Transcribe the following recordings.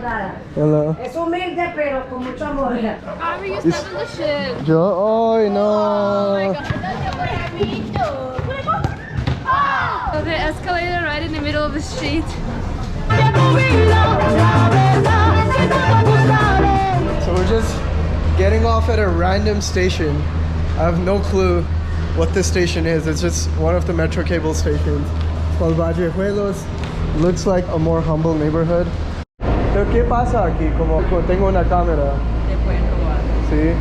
Hello. Es humilde, pero con mucho amor. Are you stepping the shit? Yo, oh no. Oh my god. So the escalator right in the middle of the street. So we're just getting off at a random station. I have no clue what this station is. It's just one of the metro cable stations. It's called Vallejuelos. Looks like a more humble neighborhood. Pero ¿qué pasa aquí? Como tengo una cámara. Te pueden robar. Sí.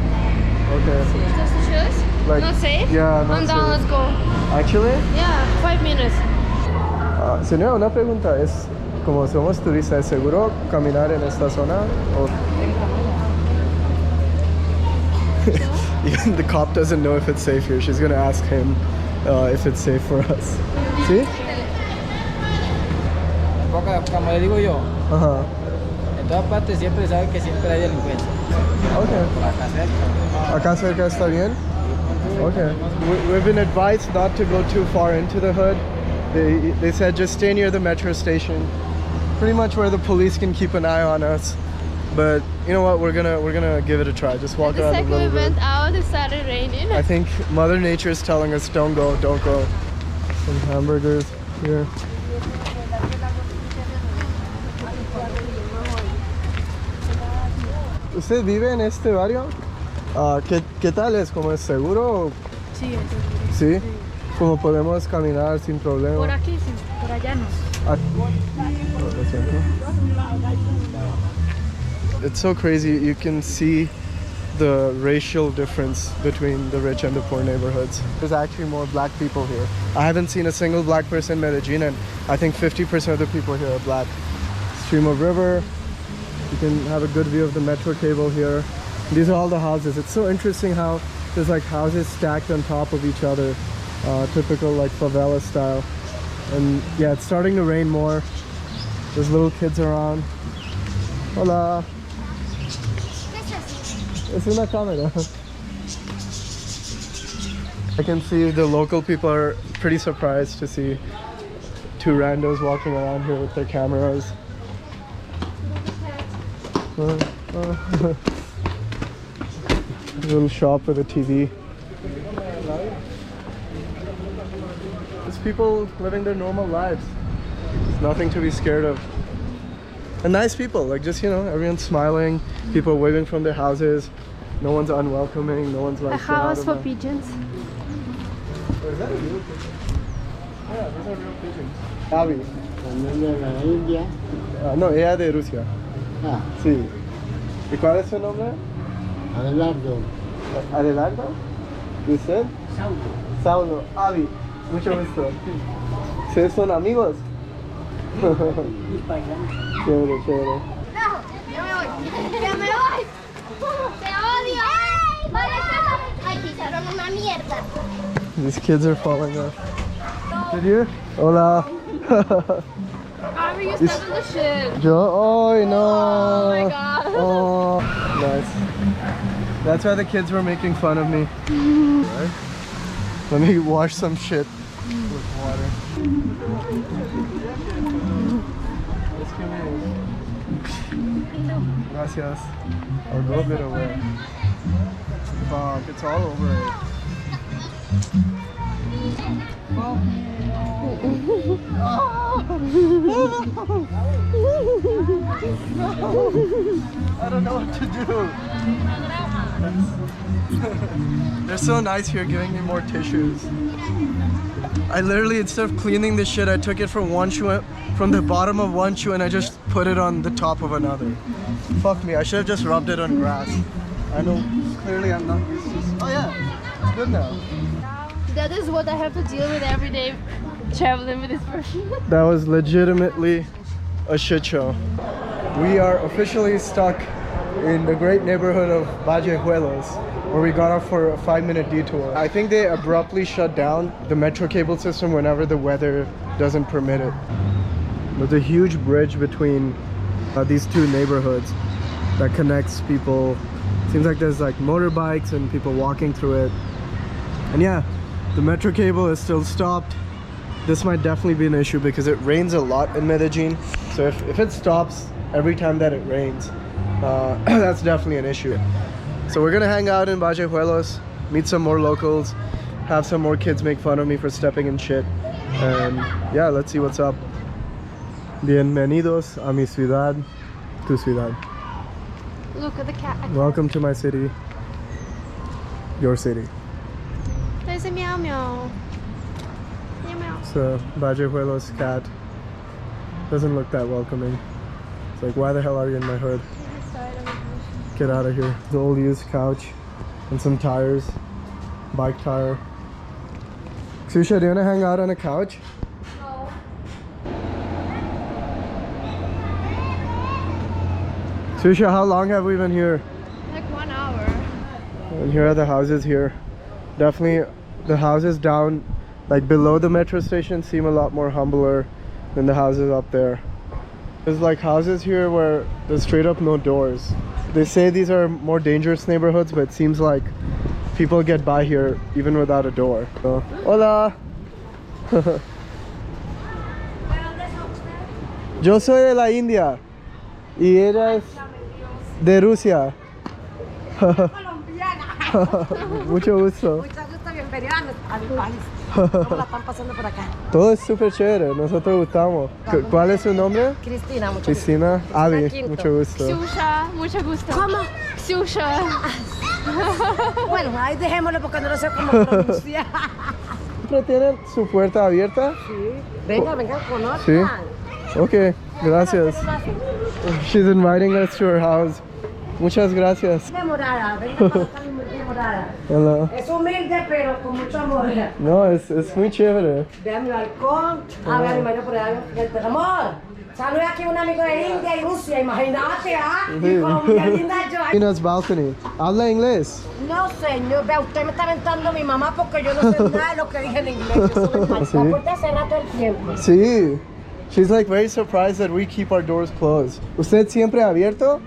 Okay. Just the shoes? Like, Not safe? yeah, not I'm down, safe. let's go. Actually? Yeah, 5 minutes. Señor, una pregunta. Es como somos turistas, ¿es seguro caminar en esta zona? O... Even the cop doesn't know if it's safe here. She's gonna ask him if it's safe for us. ¿Sí? Como le digo yo, Ajá. en todas partes siempre sabe que siempre hay delincuencia. Okay. Acá cerca. Acá cerca está bien? Okay. We've been advised not to go too far into the hood. They said just stay near the metro station. Pretty much where the police can keep an eye on us. But you know what? We're gonna give it a try. Just walk The around a second little we bit. went out, it started raining. I think Mother Nature is telling us don't go, don't go. Some hamburgers here. ¿Usted vive en este barrio? ¿Qué tal es? ¿Cómo es seguro? Sí, es seguro. ¿Sí? ¿Cómo podemos caminar sin problema? Por aquí sí, por allá no. It's so crazy. You can see the racial difference between the rich and the poor neighborhoods. There's actually more black people here. I haven't seen a single black person in Medellin, and I think 50% of the people here are black. Stream of river. You can have a good view of the metro cable here. These are all the houses. It's so interesting how there's like houses stacked on top of each other. Typical like favela style. And yeah, it's starting to rain more. There's little kids around. Hola. Es una cámara. I can see the local people are pretty surprised to see two randos walking around here with their cameras. A little shop with a TV. Just people living their normal lives. There's nothing to be scared of. And nice people, like just, you know, everyone's smiling, people waving from their houses. No one's unwelcoming, no one's like... A house for pigeons. Oh, is that a real pigeon? Yeah, those are real pigeons. Abby. También de la India. No, ella de Rusia. Ah, Sí. ¿Y cuál es su nombre? Abelardo. ¿Adelardo? ¿Y usted? Saulo. Saulo. Abby. Mucho gusto. ¿Ustedes son amigos? Y paisanos. Chévere, chévere. No, ya me voy. Ya me voy. Te odio. Ay, pisaron una mierda. These kids are falling off. Did you? Hola. Are you stepping the shit? Yo, oh no. Oh my god. Oh, nice. That's why the kids were making fun of me. Right? Let me wash some shit with water. Gracias. I'll go a bit away. Fuck, it's all over it. I don't know what to do. They're so nice here giving me more tissues. I literally, instead of cleaning this shit, I took it from one shoe, from the bottom of one shoe, and I just put it on the top of another. Fuck me, I should have just rubbed it on grass. I know, clearly I'm not used to. Oh yeah, it's good now. That is what I have to deal with every day traveling with this person. That was legitimately a shit show. We are officially stuck in the great neighborhood of Vallejuelos, where we got off for a 5-minute detour. I think they abruptly shut down the metro cable system whenever the weather doesn't permit it. There's a huge bridge between these two neighborhoods that connects people. Seems like there's like motorbikes and people walking through it. And yeah, the metro cable is still stopped. This might definitely be an issue because it rains a lot in Medellin. So if it stops, every time that it rains. That's definitely an issue. So we're gonna hang out in Vallejuelos, meet some more locals, have some more kids make fun of me for stepping in shit, and yeah, let's see what's up. Bienvenidos a mi ciudad, tu ciudad. Look at the cat. Welcome to my city, your city. There's a meow meow. Meow meow. So Vallejuelos cat doesn't look that welcoming. It's like, why the hell are you in my hood? Get out of here. The old used couch and some tires, bike tire. Susha, do you wanna hang out on a couch? No. Susha, how long have we been here? Like 1 hour. And here are the houses here. Definitely the houses down, like below the metro station, seem a lot more humbler than the houses up there. There's like houses here where there's straight up no doors. They say these are more dangerous neighborhoods, but it seems like people get by here even without a door. So, hola! Yo soy de la India y ella es de Rusia. Mucho gusto. Mucho gusto, bienvenido a mi país. ¿Cómo la están pasando por acá? Todo es súper chévere, nosotros gustamos. ¿Cuál es su nombre? Cristina, mucho Cristina. Avi, Quinto. mucho gusto. Xiusha, mucho gusto. ¿Cómo? Xiusha. Bueno, ahí dejémoslo porque no lo sé cómo pronunciar. ¿Siempre tienen su puerta abierta? Sí. Venga, venga, conozcan. Sí. Ok, gracias. She's inviting us to her house. Muchas gracias. Demorada, venga para acá, demorada. Hola. Es humilde, pero con mucho amor. No, es muy chévere. Ve mi balcón. A ver, mi marido por allá. Amor, saluda aquí a un amigo de India y Rusia, imagínate, ¿ah? Y con mi linda yo. Ina's balcony. ¿Habla inglés? No, señor, vea, usted me está aventando a mi mamá porque yo no sé nada de lo que dije en inglés. Yo soy mal. ¿Sí? La puerta cerrada todo el tiempo. Sí. She's like very surprised that we keep our doors closed. ¿Usted siempre abierto?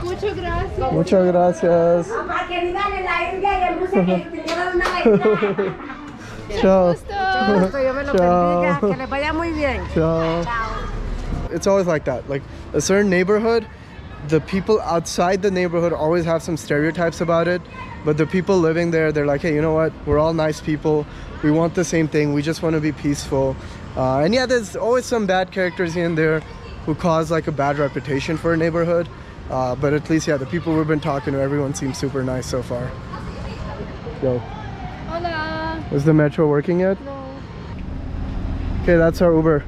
Muchas gracias. Muchas gracias. Papá, querida de la India y en Rusia que vinieron una vez. Ciao. Dios me lo Chao. bendiga, que les vaya muy bien. Ciao. It's always like that. Like a certain neighborhood, the people outside the neighborhood always have some stereotypes about it, but the people living there, they're like, hey, you know what? We're all nice people. We want the same thing. We just want to be peaceful. And yeah, there's always some bad characters here and there who cause like a bad reputation for a neighborhood. But at least, yeah, the people we've been talking to, everyone seems super nice so far. Yo. Hola. Is the metro working yet? No. Okay, that's our Uber.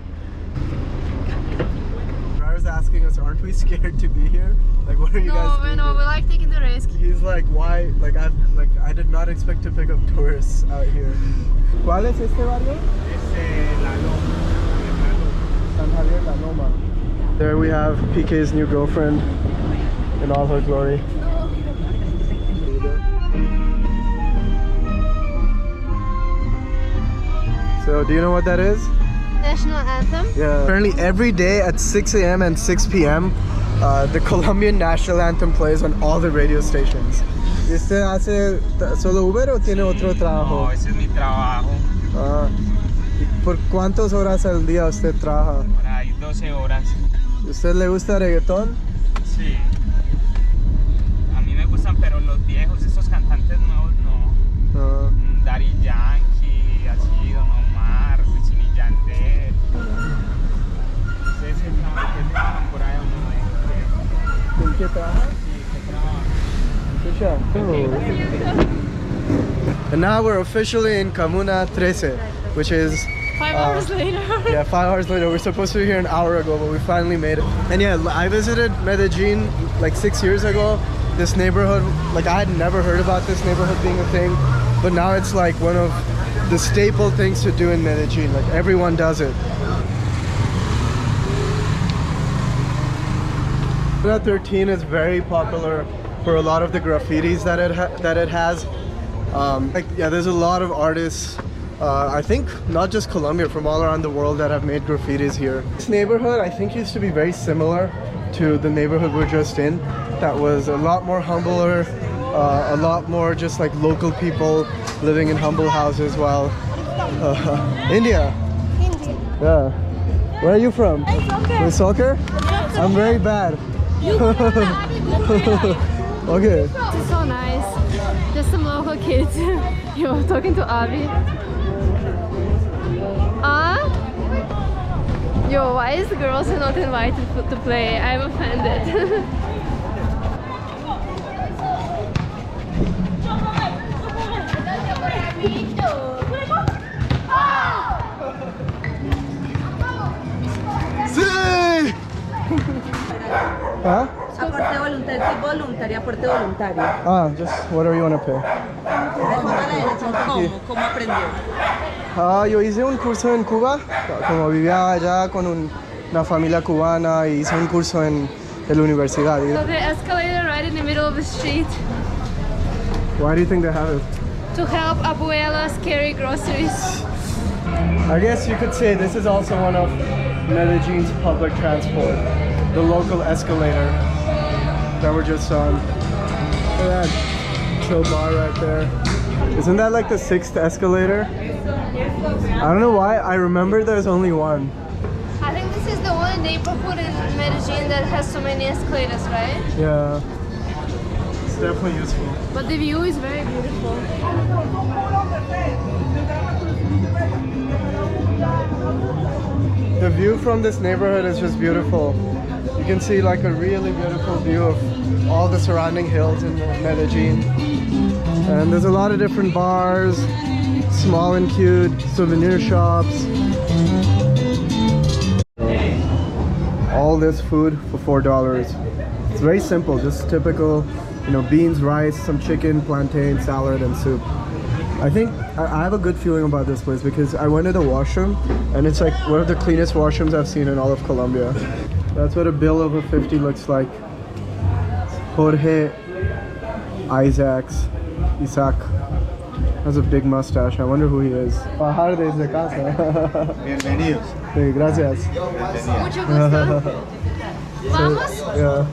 Driver's asking us, aren't we scared to be here? Like, what are you guys doing? No, we like taking the risk. He's like, why? Like, I did not expect to pick up tourists out here. ¿Cuál es este barrio? La Loma. San Javier La Loma. There we have PK's new girlfriend in all her glory. So, do you know what that is? National anthem. Yeah. Apparently every day at 6 a.m. and 6 p.m. The Colombian national anthem plays on all the radio stations. ¿Y usted hace solo Uber o tiene otro trabajo? No, ese es mi trabajo. Ah. ¿Y por cuántas horas al día usted trabaja? Por ahí 12 horas. ¿Y usted le gusta reggaetón? Sí. A mí me gustan, pero los viejos, esos cantantes nuevos no. Ah. Daddy Yankee, así, Don Omar, Wisin y Yandel. Ustedes se trabajan por ahí o no? ¿En qué trabaja? Sí, que trabajan. And now we're officially in Comuna 13, which is 5 hours later. yeah, 5 hours later. We're supposed to be here an hour ago, but we finally made it. And yeah, I visited Medellin like 6 years ago. This neighborhood, like I had never heard about this neighborhood being a thing, but now it's like one of the staple things to do in Medellin. Like everyone does it. Comuna 13 is very popular for a lot of the graffitis that it has. Like yeah, there's a lot of artists. I think not just Colombia, from all around the world that have made graffitis here. This neighborhood I think used to be very similar to the neighborhood we're just in. That was a lot more humbler, a lot more just like local people living in humble houses. While India. India. Yeah. Where are you from? Hey, soccer. With soccer? Yes. I'm very bad. Okay. This is so nice. Just some local kids. You're talking to Avi. Yo, why is the girls not invited to play? I'm offended. Sí! Huh? Aporte voluntario, voluntario, aporte voluntario. Ah, just whatever you want to pay. ¿Cómo aprendió? Ah, yo hice un curso en Cuba, como vivía allá con una familia cubana y hice un curso en la universidad. So the escalator right in the middle of the street Why do you think they have it? to help abuelas carry groceries. I guess you could say this is also one of Medellin's public transport, the local escalator that we're just on. Look at that chill bar right there. Isn't that like the 6th escalator? I don't know why, I remember there's only one. I think this is the only neighborhood in Medellin that has so many escalators, right? Yeah, it's definitely useful. But the view is very beautiful. The view from this neighborhood is just beautiful. You can see like a really beautiful view of all the surrounding hills in Medellin. And there's a lot of different bars, small and cute, souvenir shops. All this food for $4. It's very simple, just typical, you know, beans, rice, some chicken, plantain, salad, and soup. I think I have a good feeling about this place because I went to the washroom and it's like one of the cleanest washrooms I've seen in all of Colombia. That's what a bill over 50 looks like. Jorge Isaac has a big mustache. I wonder who he is. Bajar desde casa. Bienvenidos. Sí, gracias. Mucho gusto. Vamos? Yeah.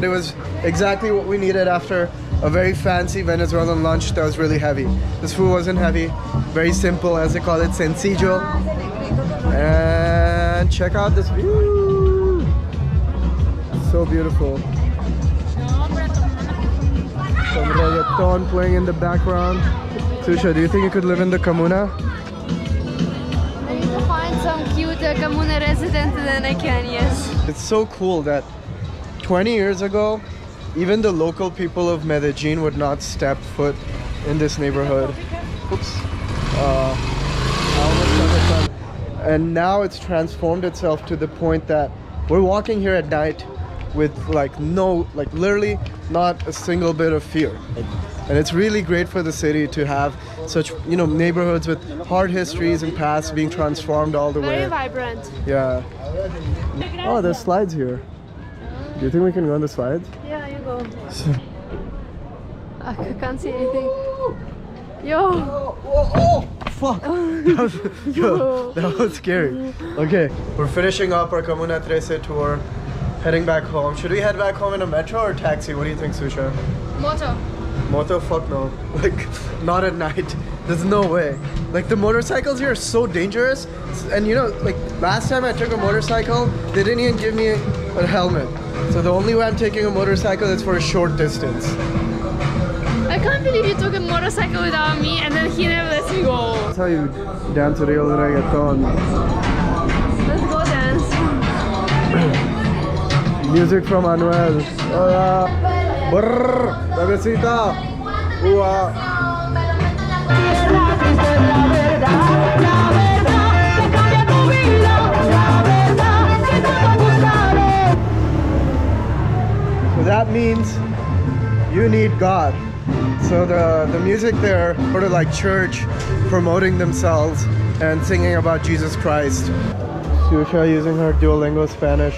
It was exactly what we needed after a very fancy Venezuelan lunch that was really heavy. This food wasn't heavy, very simple, as they call it, sencillo. And check out this view. So beautiful. Some reggaeton playing in the background. Susha, do you think you could live in the Comuna? I need to find some cute Comuna resident and then I can, yes. It's so cool that 20 years ago, even the local people of Medellin would not step foot in this neighborhood. Oops. And now it's transformed itself to the point that we're walking here at night with literally not a single bit of fear. And it's really great for the city to have such, you know, neighborhoods with hard histories and pasts being transformed all the way. Very vibrant. Yeah. Oh, there's slides here. Do you think we can go on the slides? Yeah, you go. I can't see anything. Yo! Oh, fuck! That was scary. Okay, we're finishing up our Comuna 13 tour, heading back home. Should we head back home in a metro or taxi? What do you think, Susha? Moto. Moto? Fuck no. Like, not at night. There's no way. Like, the motorcycles here are so dangerous. And you know, like, last time I took a motorcycle, they didn't even give me a helmet. So the only way I'm taking a motorcycle is for a short distance. I can't believe you took a motorcycle without me and then he never lets me go. That's how you dance real reggaeton. Let's go dance. Music from Manuel. Hola. Brrr. Bebecita. Ua. So that means you need God. So the music there, sort of like church, promoting themselves and singing about Jesus Christ. Susha using her Duolingo Spanish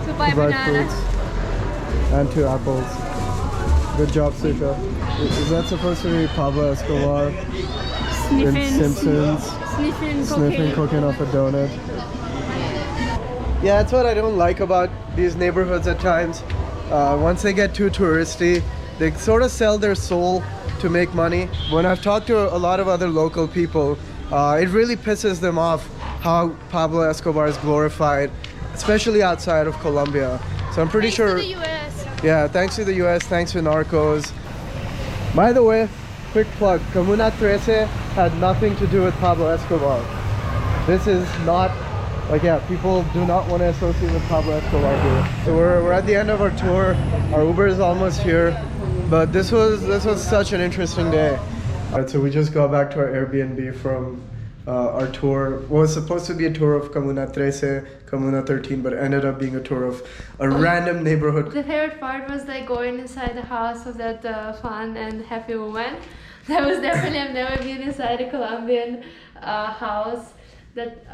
To buy to buy bananas. fruits and 2 apples. Good job, Susha. Is that supposed to be Pablo Escobar in Simpsons sniffing cocaine off a donut? Yeah, that's what I don't like about these neighborhoods at times. Once they get too touristy, they sort of sell their soul to make money. When I've talked to a lot of other local people, it really pisses them off how Pablo Escobar is glorified especially outside of Colombia. So I'm pretty sure. Thanks to the US. Yeah, thanks to the US, thanks to Narcos. By the way, quick plug, Comuna 13 had nothing to do with Pablo Escobar. This is not, like, yeah, people do not want to associate with Pablo Escobar here. So we're at the end of our tour. Our Uber is almost here, but this was such an interesting day. Alright, so we just got back to our Airbnb from our tour. What was supposed to be a tour of Comuna 13, Comuna 13, but ended up being a tour of a random neighborhood. The favorite part was like going inside the house of that fun and happy woman. That was definitely, I've never been inside a Colombian house that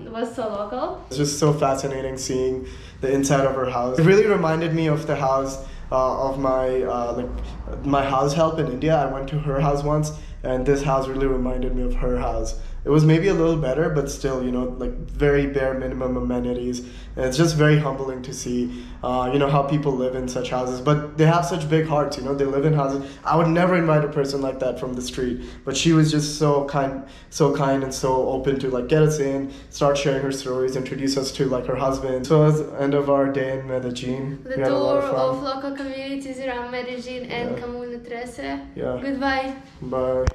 was so local. It's just so fascinating seeing the inside of her house. It really reminded me of the house of my house help in India. I went to her house once, and this house really reminded me of her house. It was maybe a little better, but still, you know, like very bare minimum amenities. And it's just very humbling to see, you know, how people live in such houses. But they have such big hearts, you know, they live in houses. I would never invite a person like that from the street. But she was just so kind and so open to like get us in, start sharing her stories, introduce us to like her husband. So that's the end of our day in Medellin. The tour of local communities around Medellin and Comuna 13. Yeah. Goodbye. Bye.